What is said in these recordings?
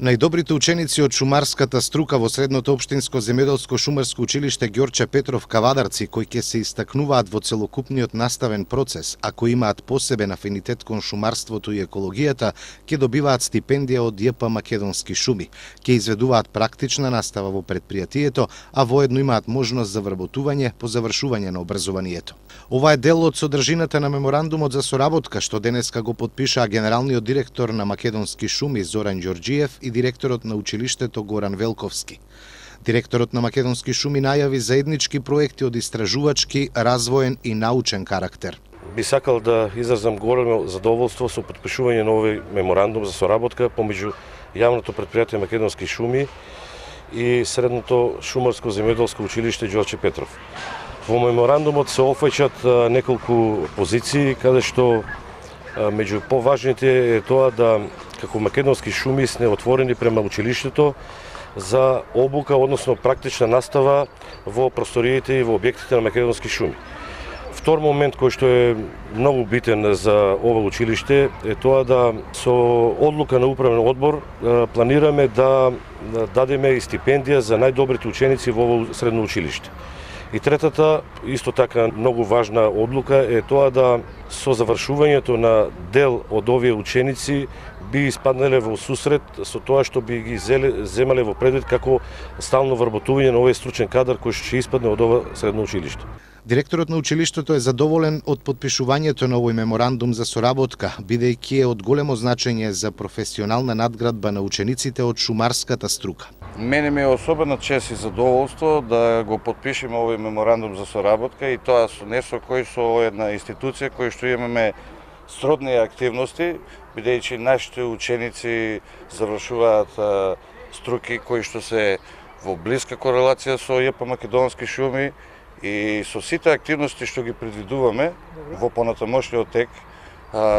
Најдобрите ученици од шумарската струка во Средното општинско земјоделско шумарско училиште Ѓорче Петров Кавадарци, кои ќе се истакнуваат во целокупниот наставен процес, а кои имаат посебен афинитет кон шумарството и екологијата, ќе добиваат стипендија од ЈП Македонски шуми, ќе изведуваат практична настава во претпријатието, а воедно имаат можност за вработување по завршување на образованието. Ова е дел од содржината на меморандумот за соработка што денеска го потпишаа генералниот директор на Македонски шуми Зоран Ѓорџиев и директорот на училиштето Горан Велковски. Директорот на Македонски шуми најави заеднички проекти од истражувачки, развоен и научен карактер. Би сакал да изразам големо задоволство со потпишување на овој меморандум за соработка помеѓу јавното претпријатие Македонски шуми и Средното шумарско земјоделско училиште Ѓорче Петров. Во меморандумот се офаќаат неколку позиции, каде што меѓу поважните е тоа да како Македонски шуми сме отворени према училиштето за обука, односно практична настава во просториите и во објектите на Македонски шуми. Втор момент кој што е многу битен за ова училиште е тоа да со одлука на управен одбор планираме да дадеме и стипендија за најдобрите ученици во ово средно училиште. И третата, исто така многу важна одлука е тоа да со завршувањето на дел од овие ученици би испаднале во сусрет со тоа што би ги земале во предвид како стално вработување на овој стручен кадар кој што ќе испадне од ова средно училиште. Директорот на училиштето е задоволен од потпишувањето на овој меморандум за соработка, бидејќи е од големо значење за професионална надградба на учениците од шумарската струка. Мене ми е особена чест и задоволство да го потпишеме овој меморандум за соработка и тоа со една институција кој што имаме сродни активности, бидејќи нашите ученици завршуваат струки кои што се во блиска корелација со ЈП Македонски шуми и со сите активности што ги предвидуваме во понатамошниот тек,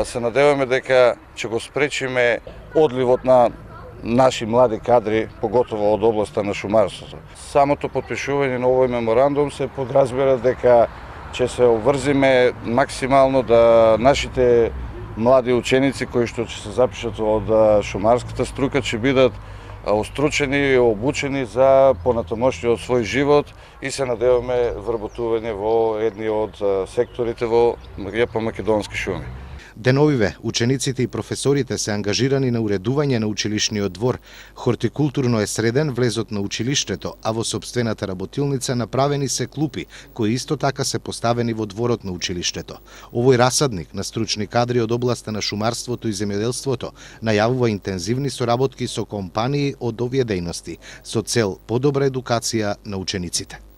се надеваме дека ќе го спречиме одливот на наши млади кадри, поготово од областа на шумарството. Самото потпишување на овој меморандум се подразбира дека ќе се обврзиме максимално да нашите млади ученици кои што ќе се запишат од шумарската струка ќе бидат остручени и обучени за понатамошниот свој живот и се надеваме вработување во едни од секторите во ЈП Македонски шуми. Деновиве, учениците и професорите се ангажирани на уредување на училишниот двор. Хортикултурно е среден влезот на училиштето, а во сопствената работилница направени се клупи, кои исто така се поставени во дворот на училиштето. Овој расадник на стручни кадри од областа на шумарството и земјоделството најавува интензивни соработки со компании од овие дејности, со цел подобра едукација на учениците.